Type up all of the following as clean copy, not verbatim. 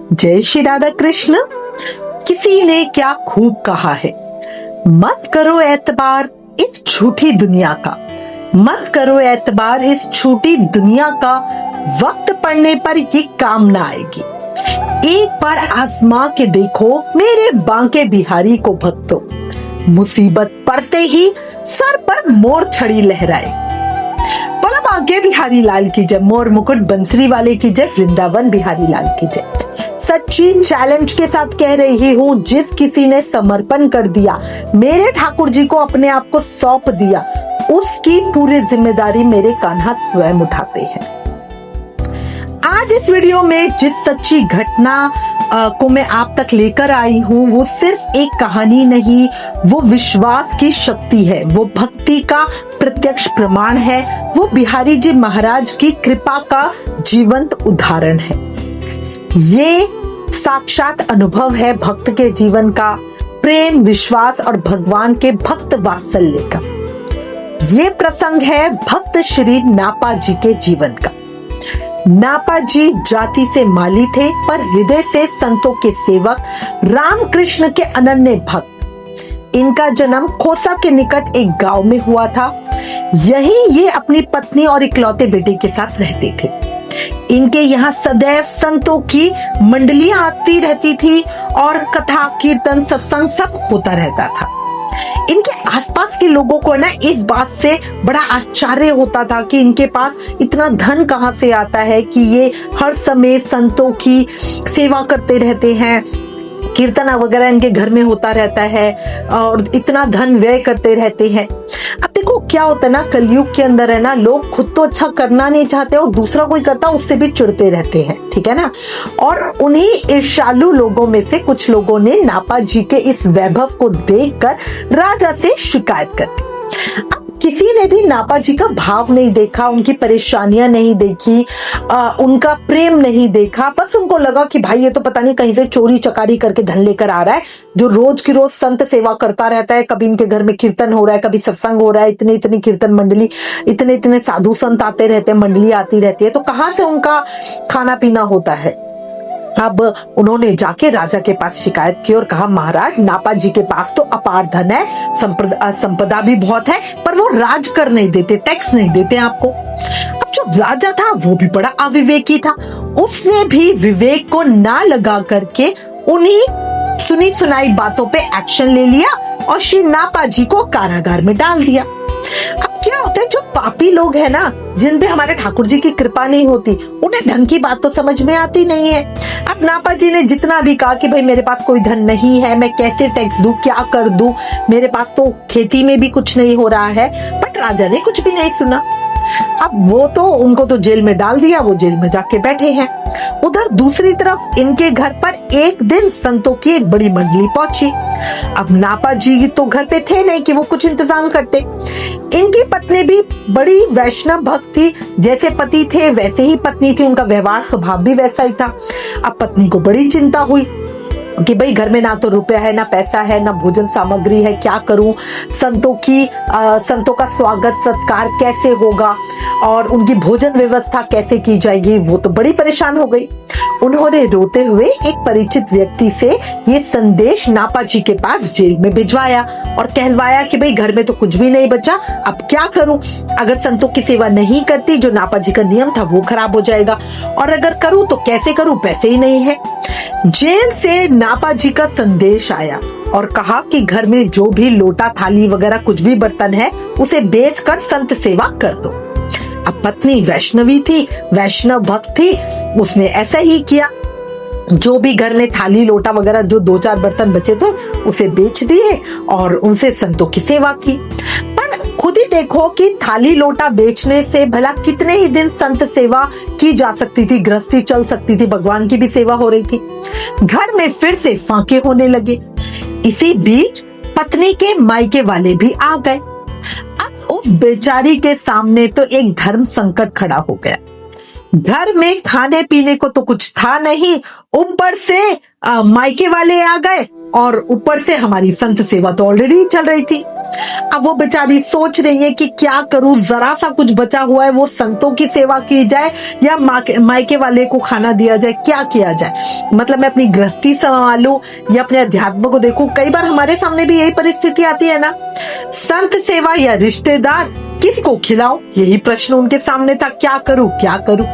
जय श्री राधा कृष्ण। किसी ने क्या खूब कहा है, मत करो एतबार इस झूठी दुनिया का, मत करो एतबार इस झूठी दुनिया का, वक्त पड़ने पर ये काम ना आएगी। एक बार आजमा के देखो मेरे बांके बिहारी को भक्तों, मुसीबत पड़ते ही सर पर मोर छड़ी लहराए। बोला बांके बिहारी लाल की जय, मोर मुकुट बंसरी वाले की जय, वृंदावन बिहारी लाल की जय। सच्ची चैलेंज के साथ कह रही हूँ, जिस किसी ने समर्पण कर दिया, मेरे ठाकुर जी को अपने आप को सौंप दिया, उसकी पूरी जिम्मेदारी मेरे कान्हा स्वयं उठाते हैं। आज इस वीडियो में जिस सच्ची घटना को मैं आप तक लेकर आई हूँ, वो सिर्फ एक कहानी नहीं, वो विश्वास की शक्ति है, वो भक्ति का प्रत्यक्ष प्रमाण है, वो बिहारी जी महाराज की कृपा का जीवंत उदाहरण है। ये साक्षात अनुभव है भक्त के जीवन का, प्रेम, विश्वास और भगवान के भक्त वात्सल्य का। ये प्रसंग है भक्त श्री नापा जी के जीवन का। नापा जी जाति से माली थे, पर हृदय से संतों के सेवक, रामकृष्ण के अनन्य भक्त। इनका जन्म खोसा के निकट एक गांव में हुआ था। यहीं ये अपनी पत्नी और इकलौते बेटे के साथ रहते थे। इनके यहाँ सदैव संतों की मंडलियां आती रहती थी और कथा, कीर्तन, सत्संग सब होता रहता था। इनके आसपास के लोगों को ना इस बात से बड़ा आश्चर्य होता था कि इनके पास इतना धन कहाँ से आता है कि ये हर समय संतों की सेवा करते रहते हैं, कीर्तन वगैरह इनके घर में होता रहता है और इतना धन व्यय करते रहते हैं। अब देखो क्या होता है ना, कलयुग के अंदर है ना, लोग खुद तो अच्छा करना नहीं चाहते और दूसरा कोई करता उससे भी चिढ़ते रहते हैं, ठीक है ना। और उन्हीं ईर्ष्यालु लोगों में से कुछ लोगों ने नापा जी के इस वैभव को देखकर राजा से शिकायत कर दी। अब किसी ने भी नापा जी का भाव नहीं देखा, उनकी परेशानियां नहीं देखी, उनका प्रेम नहीं देखा। बस उनको लगा कि भाई ये तो पता नहीं कहीं से चोरी चकारी करके धन लेकर आ रहा है, जो रोज की रोज संत सेवा करता रहता है। कभी इनके घर में कीर्तन हो रहा है, कभी सत्संग हो रहा है, इतनी इतनी कीर्तन मंडली, इतने इतने साधु संत आते रहते हैं, मंडली आती रहती है, तो कहाँ से उनका खाना पीना होता है। अब उन्होंने जाके राजा के पास शिकायत की और कहा, महाराज नापा जी के पास तो अपार धन है, संपदा भी बहुत है, पर वो राज कर नहीं देते, टैक्स नहीं देते आपको। अब जो राजा था वो भी बड़ा अविवेकी था, उसने भी विवेक को ना लगा करके उन्हीं सुनी सुनाई बातों पे एक्शन ले लिया और श्री नापा जी को कारागार में डाल दिया। अब क्या होता है, जो पापी लोग हैं ना, जिन पे हमारे ठाकुर जी की कृपा नहीं होती, उन्हें धन की बात तो समझ में आती नहीं है। अब नापा जी ने जितना भी कहा कि भाई मेरे पास कोई धन नहीं है, मैं कैसे टैक्स दूं, क्या कर दूं, मेरे पास तो खेती में भी कुछ नहीं हो रहा है, बट राजा ने कुछ भी नहीं सुना। अब वो तो उनको तो जेल में डाल दिया, वो जेल में जाके बैठे हैं। उधर दूसरी तरफ इनके घर पर एक दिन संतों की एक बड़ी मंडली पहुंची। अब नापा जी तो घर पे थे नहीं कि वो कुछ इंतजाम करते। इनकी पत्नी भी बड़ी वैष्णव भक्त थी, जैसे पति थे वैसे ही पत्नी थी, उनका व्यवहार स्वभाव भी वैसा ही था। अब पत्नी को बड़ी चिंता हुई कि भाई घर में ना तो रुपया है, ना पैसा है, ना भोजन सामग्री है, क्या करूं, संतों का स्वागत सत्कार कैसे होगा और उनकी भोजन व्यवस्था कैसे की जाएगी, वो तो बड़ी परेशान हो गई। उन्होंने रोते हुए एक परिचित व्यक्ति से ये संदेश नापा जी के पास जेल में भिजवाया और कहलवाया कि भाई घर में तो कुछ भी नहीं बचा, अब क्या करूं, अगर संतों की सेवा नहीं करती, जो नापा जी का नियम था वो खराब हो जाएगा, और अगर करूं तो कैसे करूं, पैसे ही नहीं है। जेल से नापा जी का संदेश आया और कहा कि घर में जो भी लोटा थाली वगैरह कुछ भी बर्तन है उसे बेचकर संत सेवा कर दो। अब पत्नी वैष्णवी थी, वैष्णव भक्त थी, उसने ऐसा ही किया। जो भी घर में थाली लोटा वगैरह जो 2-4 बर्तन बचे थे उसे बेच दिए और उनसे संतों की सेवा की। पर खुद ही देखो कि थाली लोटा बेचने से भला कितने ही दिन संत सेवा की जा सकती थी, गृहस्थी चल सकती थी, भगवान की भी सेवा हो रही थी। घर में फिर से फाके होने लगे। इसी बीच पत्नी के मायके वाले भी आ गए। अब उस बेचारी के सामने तो एक धर्म संकट खड़ा हो गया। घर में खाने पीने को तो कुछ था नहीं, ऊपर से मायके वाले आ गए और ऊपर से हमारी संत सेवा तो ऑलरेडी चल रही थी। अब वो बेचारी सोच रही है कि क्या करूं, जरा सा कुछ बचा हुआ है, वो संतों की सेवा की जाए या मायके वाले को खाना दिया जाए, क्या किया जाए। मतलब मैं अपनी गृहस्थी संभालूं या अपने अध्यात्म को देखूं। कई बार हमारे सामने भी यही परिस्थिति आती है ना, संत सेवा या रिश्तेदार, किसको खिलाओ, यही प्रश्न उनके सामने था। क्या करूं क्या करूं।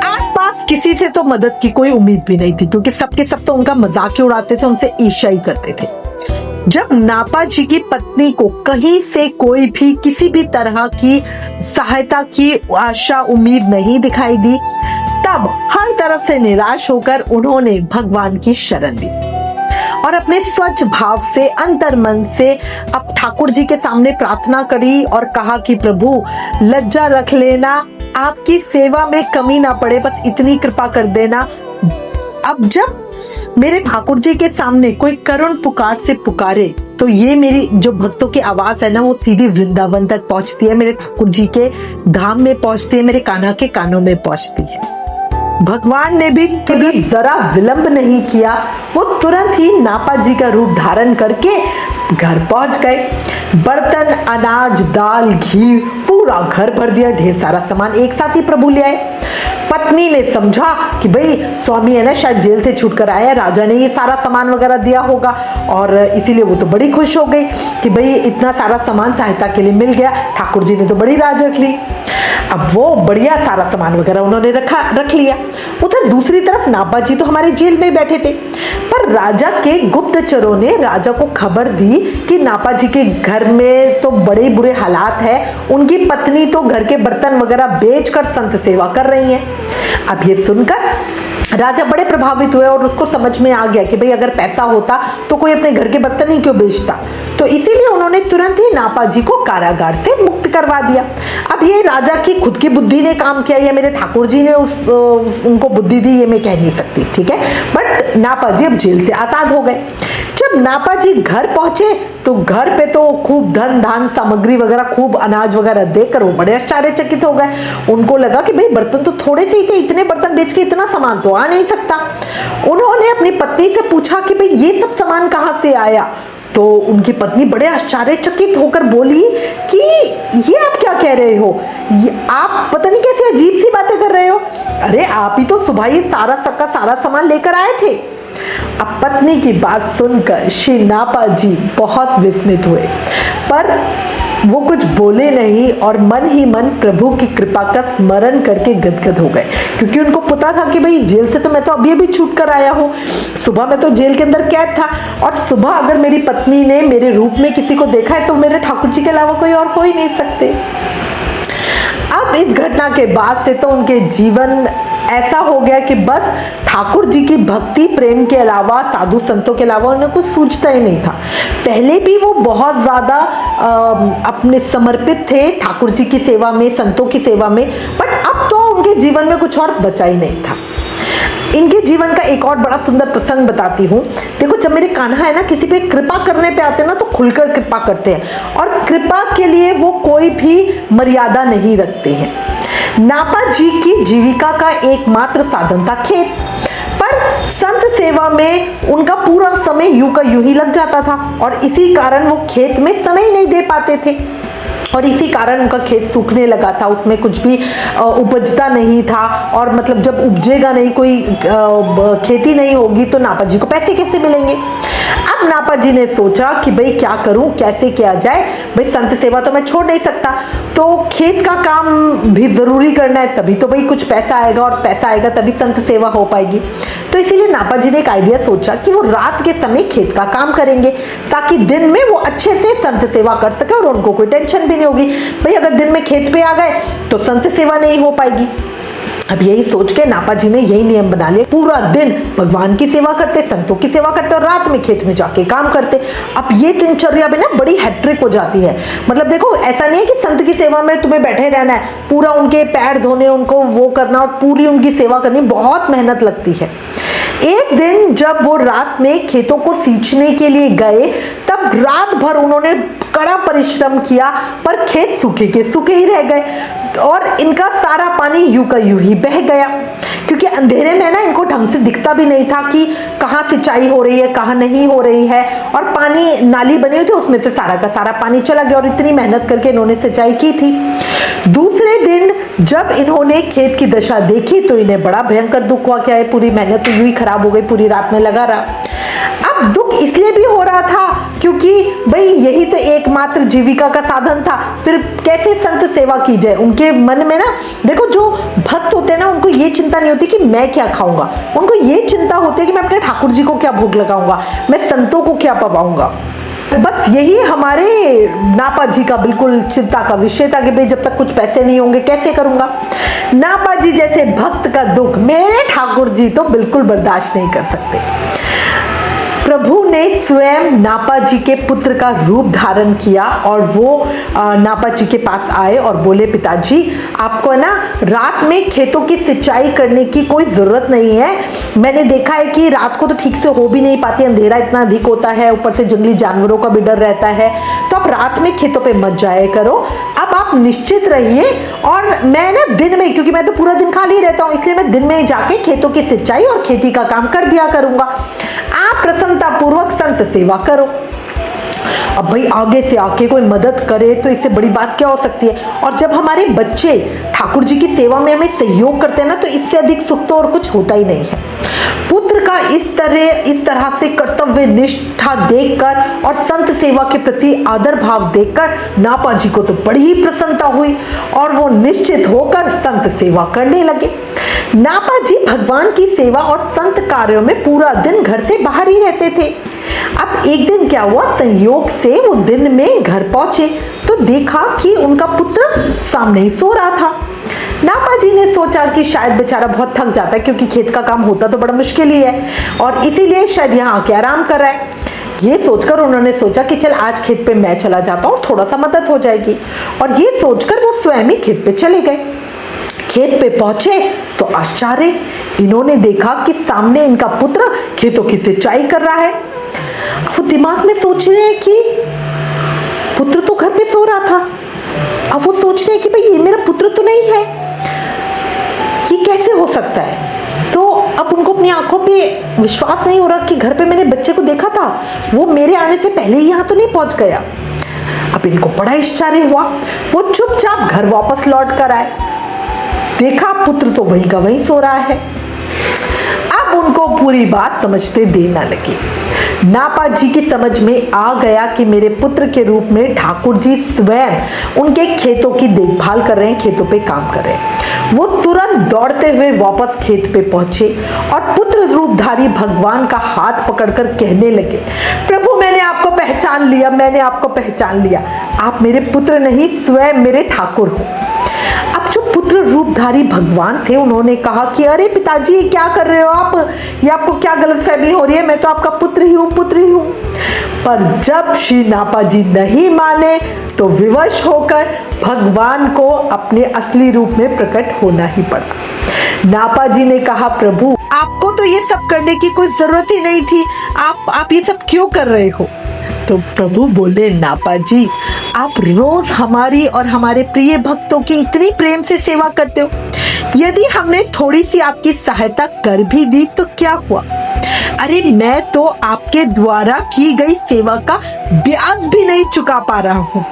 आसपास किसी से तो मदद की कोई उम्मीद भी नहीं थी, क्योंकि सबके सब तो उनका मजाक ही उड़ाते थे, उनसे ईर्ष्या ही करते थे। जब नापा जी की पत्नी को कहीं से कोई भी किसी भी तरह की सहायता की आशा उम्मीद नहीं दिखाई दी, तब हर तरफ से निराश होकर उन्होंने भगवान की शरण ली और अपने स्वच्छ भाव से, अंतर मन से अब ठाकुर जी के सामने प्रार्थना करी और कहा कि प्रभु लज्जा रख लेना, आपकी सेवा में कमी ना पड़े, बस इतनी कृपा कर देना। अब जब मेरे ठाकुर जी के सामने कोई करुण पुकार से पुकारे तो ये मेरी जो भक्तों की आवाज है ना, वो सीधी वृंदावन तक पहुंचती है, मेरे ठाकुर जी के धाम में पहुंचती है, मेरे कान्हा के कानों में पहुंचती है। भगवान ने भी कभी जरा विलंब नहीं किया, वो तुरंत ही नापा जी का रूप धारण करके घर पहुंच गए। बर्तन, अनाज, दाल, घी पूरा घर भर दिया, ढेर सारा सामान एक साथ ही प्रभु ले आए। पत्नी ने समझा कि भाई स्वामी है ना, शायद जेल से छूट कर आया, राजा ने ये सारा सामान वगैरह दिया होगा, और इसीलिए वो तो बड़ी खुश हो गई कि भाई इतना सारा सामान सहायता के लिए मिल गया, ठाकुर जी ने तो बड़ी राज रख ली। अब वो बढ़िया सारा सामान वगैरह उन्होंने रख लिया। उधर दूसरी तरफ नापा जी तो हमारे जेल में बैठे थे, पर राजा के गुप्तचरों ने राजा को खबर दी कि नापा जी के घर में तो बड़े बुरे हालात है, उनकी पत्नी तो घर के बर्तन वगैरह बेचकर संत सेवा कर रही है। अब ये सुनकर राजा बड़े प्रभावित हुए और उसको समझ में आ गया कि भाई अगर पैसा होता तो कोई अपने घर के बर्तन ही क्यों बेचता, तो इसीलिए उन्होंने तुरंत ही नापा जी को कारागार से मुक्त करवा दिया। अब ये राजा की खुद की बुद्धि ने काम किया या मेरे ठाकुर जी ने उनको बुद्धि दी, ये मैं कह नहीं सकती, ठीक है, बट नापा जी अब जेल से आजाद हो गए। जब नापा जी घर पहुंचे तो घर पे तो खूब धन धान सामग्री वगैरह, खूब अनाज वगैरह देकर वो बड़े आश्चर्यचकित हो गए। उनको लगा कि भाई बर्तन तो थोड़े से ही थे, इतने बर्तन बेच के इतना सामान तो आ नहीं सकता। उन्होंने अपनी पत्नी से पूछा कि भाई ये सब सामान कहाँ से आया, तो उनकी पत्नी बड़े आश्चर्यचकित होकर बोली कि ये आप क्या कह रहे हो, आप पता नहीं कैसे अजीब सी बातें कर रहे हो, अरे आप ही तो सुबह ही सबका सारा सामान लेकर आए थे। अब पत्नी की बात सुनकर श्री नापा जी बहुत विस्मित हुए, पर वो कुछ बोले नहीं और मन ही मन प्रभु की कृपा का स्मरण करके गदगद हो गए, क्योंकि उनको पता था कि भाई जेल से तो मैं तो अभी छूट कर आया हूँ, सुबह मैं तो जेल के अंदर कैद था, और सुबह अगर मेरी पत्नी ने मेरे रूप में किसी को देखा है तो मेरे ठाकुर जी के अलावा कोई और हो ही नहीं सकते। अब इस घटना के बाद से तो उनके जीवन ऐसा हो गया कि बस ठाकुर जी की भक्ति प्रेम के अलावा, साधु संतों के अलावा उन्हें कुछ सूझता ही नहीं था। पहले भी वो बहुत ज़्यादा अपने समर्पित थे ठाकुर जी की सेवा में, संतों की सेवा में, बट अब तो उनके जीवन में कुछ और बचा ही नहीं था। इनके जीवन का एक और बड़ा सुंदर प्रसंग बताती हूँ। देखो, जब मेरे कान्हा है ना किसी पे कृपा करने पे आते हैं ना तो खुलकर कृपा करते हैं, और कृपा के लिए वो कोई भी मर्यादा नहीं रखते हैं। नापा जी की जीविका का एकमात्र साधन था खेत, पर संत सेवा में उनका पूरा समय यूं का यूं ही लग जाता था, और इसी कारण वो खेत में समय ही नहीं दे पाते थे, और इसी कारण उनका खेत सूखने लगा था, उसमें कुछ भी उपजता नहीं था, और मतलब जब उपजेगा नहीं, कोई खेती नहीं होगी तो नापा जी को पैसे कैसे मिलेंगे। अब नापा जी ने सोचा कि भाई क्या करूं, कैसे किया जाए, भाई संत सेवा तो मैं छोड़ नहीं सकता, तो खेत का काम भी जरूरी करना है, तभी तो भाई कुछ पैसा आएगा, और पैसा आएगा तभी संत सेवा हो पाएगी। तो इसीलिए नापा जी ने एक आइडिया सोचा कि वो रात के समय खेत का काम करेंगे, ताकि दिन में वो अच्छे से संत सेवा कर सके और उनको कोई टेंशन भी नहीं होगी। भाई अगर दिन में खेत पे आ गए तो संत सेवा नहीं हो पाएगी। अब यही सोच के नापा जी ने यही नियम बना लिया, पूरा दिन भगवान की सेवा करते, संतों की सेवा करते, और रात में खेत में जाके काम करते। अब ये दिनचर्या भी ना बड़ी हैट्रिक हो जाती है। मतलब देखो, ऐसा नहीं है कि संत की सेवा में तुम्हें बैठे रहना है, पूरा उनके पैर धोने, उनको वो करना और पूरी उनकी सेवा करनी, बहुत मेहनत लगती है। एक दिन जब वो रात में खेतों को सींचने के लिए गए, तब रात भर उन्होंने कड़ा परिश्रम किया, पर खेत सूखे के सूखे ही रह गए। और इनका सारा पानी यूं का यूं ही बह गया, क्योंकि अंधेरे में ना इनको ढंग से दिखता भी नहीं था कि कहाँ सिंचाई हो रही है कहाँ नहीं हो रही है, और पानी नाली बनी हुई थी उसमें से सारा का सारा पानी चला गया, और इतनी मेहनत करके इन्होंने सिंचाई की थी। दूसरे दिन जब इन्होंने खेत की दशा देखी तो इन्हें बड़ा भयंकर दुख हुआ, क्या है पूरी मेहनत तो यूं ही खराब हो गई, पूरी रात में लगा रहा। अब दुख इसलिए भी हो रहा था क्योंकि भाई यही तो एकमात्र जीविका का साधन था, फिर कैसे संत सेवा की जाए। उनके मन में ना देखो, जो भक्त होते हैं ना उनको ये चिंता नहीं होती कि मैं क्या खाऊंगा, उनको ये चिंता होती है कि मैं अपने ठाकुर जी को क्या भोग लगाऊंगा, मैं संतों को क्या पवाऊंगा। बस यही हमारे नापा जी का बिल्कुल चिंता का विषय था कि भाई जब तक कुछ पैसे नहीं होंगे कैसे करूंगा। नापा जी जैसे भक्त का दुख मेरे ठाकुर जी तो बिल्कुल बर्दाश्त नहीं कर सकते। प्रभु ने स्वयं नापा जी के पुत्र का रूप धारण किया और वो नापा जी के पास आए और बोले, पिताजी आपको ना रात में खेतों की सिंचाई करने की कोई ज़रूरत नहीं है। मैंने देखा है कि रात को तो ठीक से हो भी नहीं पाती, अंधेरा इतना अधिक होता है, ऊपर से जंगली जानवरों का भी डर रहता है, तो आप रात में खेतों पे मत जाया करो। अब आप निश्चित रहिए और मैं ना दिन में, क्योंकि मैं तो पूरा दिन खाली रहता हूँ, इसलिए मैं दिन में जाके खेतों की सिंचाई और खेती का काम कर दिया करूँगा। आप प्रसन्नता पूर्वक संत सेवा करो। अब भाई आगे से आके कोई मदद करे तो इससे बड़ी बात क्या हो सकती है। और जब हमारे बच्चे ठाकुर जी की सेवा में हमें सहयोग करते हैं ना, तो इससे अधिक सुख तो और कुछ होता ही नहीं है। पुत्र का इस तरह से कर्तव्य निष्ठा देखकर और संत सेवा के प्रति आदर भाव देखकर नापा जी को तो बड़ी ही प्रसन्नता हुई और वो निश्चित होकर संत सेवा करने लगे। नापा जी भगवान की सेवा और संत कार्यों में पूरा दिन घर से बाहर ही रहते थे। अब एक दिन क्या हुआ, संयोग से वो दिन में घर पहुंचे तो देखा कि उनका पुत्र सामने ही सो रहा था। नापा जी ने सोचा कि शायद बेचारा बहुत थक जाता है, क्योंकि खेत का काम होता तो बड़ा मुश्किल ही है और इसीलिए शायद यहाँ आके आराम कर रहा है। ये सोचकर उन्होंने सोचा कि चल आज खेत पे मैं चला जाता हूँ, थोड़ा सा मदद हो जाएगी, और ये सोचकर वो स्वयं ही खेत पे चले गए। खेत पे पहुंचे तो आश्चर्य, इन्होंने देखा कि सामने इनका पुत्र खेतों की सिंचाई कर रहा है। वो दिमाग में सोच रहे हैं कि पुत्र तो घर पे सो रहा था, अब वो सोच रहे हैं कि भाई ये मेरा पुत्र तो नहीं है, ये कैसे हो सकता है। तो अब उनको अपनी आंखों पे विश्वास नहीं हो रहा कि घर पे मैंने बच्चे को देखा था, वो मेरे आने से पहले ही यहाँ तो नहीं पहुंच गया। अब इनको बड़ा आश्चर्य हुआ, वो चुपचाप घर वापस लौट कर आए, देखा पुत्र तो वहीं का वहीं सो रहा है। अब उनको पूरी बात समझते देर न लगी। नापा जी की समझ में आ गया कि मेरे पुत्र के रूप में ठाकुर जी स्वयं उनके खेतों की देखभाल कर रहे हैं, खेतों पे काम कर रहे हैं। वो तुरंत दौड़ते हुए वापस खेत पे पहुंचे और पुत्र रूपधारी भगवान का हाथ पकड़कर कहने लगे, प्रभु मैंने आपको पहचान लिया, मैंने आपको पहचान लिया, आप मेरे पुत्र नहीं स्वयं मेरे ठाकुर हो। अब जो पुत्र रूपधारी भगवान थे उन्होंने कहा कि अरे पिताजी ये क्या कर रहे हो आप, ये आपको क्या गलतफहमी हो रही है, मैं तो आपका पुत्र ही हूँ, पुत्र ही हूँ। पर जब श्री नापा जी नहीं माने तो विवश होकर भगवान को अपने असली रूप में प्रकट होना ही पड़ा। नापा जी ने कहा, प्रभु आपको तो ये सब करने की कोई जरूरत ही नहीं थी, आप ये सब क्यों कर रहे हो। तो प्रभु बोले, नापा जी आप रोज हमारी और हमारे प्रिय भक्तों की इतनी प्रेम से सेवा करते हो, यदि हमने थोड़ी सी आपकी सहायता कर भी दी तो क्या हुआ। अरे मैं तो आपके द्वारा की गई सेवा का ब्याज भी नहीं चुका पा रहा हूँ।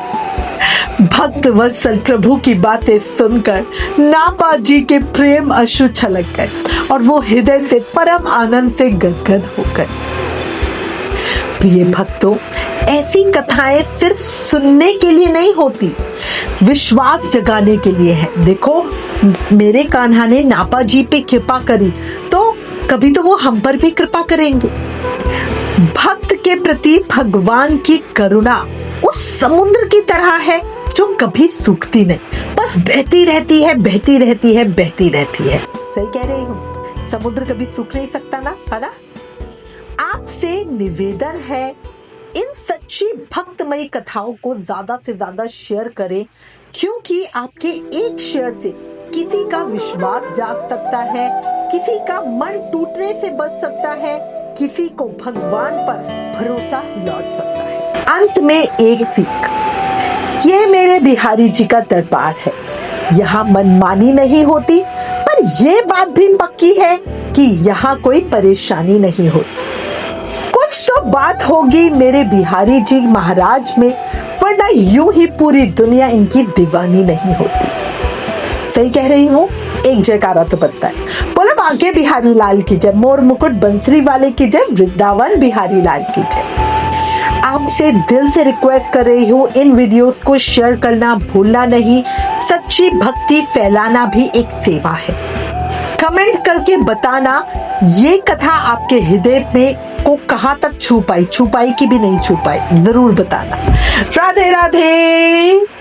भक्त वत्सल प्रभु की बातें सुनकर नापा जी के प्रेम अश्रु छलक गए और वो हृदय से परम आनंद से गदगद हो गए। प्रिय भक्तों, ऐसी कथाएं सिर्फ सुनने के लिए नहीं होती, विश्वास जगाने के लिए है। देखो मेरे कान्हा ने नापा जी पे कृपा करी तो कभी तो वो हम पर भी कृपा करेंगे। भक्त के प्रति भगवान की करुणा उस समुद्र की तरह है जो कभी सूखती नहीं, बस बहती रहती है, बहती रहती है, बहती रहती है। सही कह रही हूँ, समुद्र कभी सूख नहीं सकता ना, है ना। आपसे निवेदन है, इन सच्ची भक्तमयी कथाओं को ज्यादा से ज्यादा शेयर करें, क्योंकि आपके एक शेयर से किसी का विश्वास जाग सकता है, किसी का मन टूटने से बच सकता है, किसी को भगवान पर भरोसा लौट सकता है। अंत में एक सीख, ये मेरे बिहारी जी का दरबार है, यहाँ मनमानी नहीं होती, पर ये बात भी पक्की है कि यहाँ कोई परेशानी नहीं होती। कुछ तो बात होगी मेरे बिहारी जी महाराज में, वरना यूं ही पूरी दुनिया इनकी दीवानी नहीं होती। सही कह रही हूँ? एक जयकारा तो बनता है। बोला बांके बिहारी लाल की जय, मोर मुकुट बंसरी वाले की जय, वृंदावन बिहारी लाल की जय। आपसे दिल से रिक्वेस्ट कर रही हूँ, इन वीडियोस को शेयर करना भूलना नहीं। सच्ची भक्ति फैलाना भी एक सेवा है। कमेंट करके बताना ये कथा आपके हृदय में को कहाँ तक छू पाई कि भी नहीं छू पाई, जरूर बताना। राधे राधे।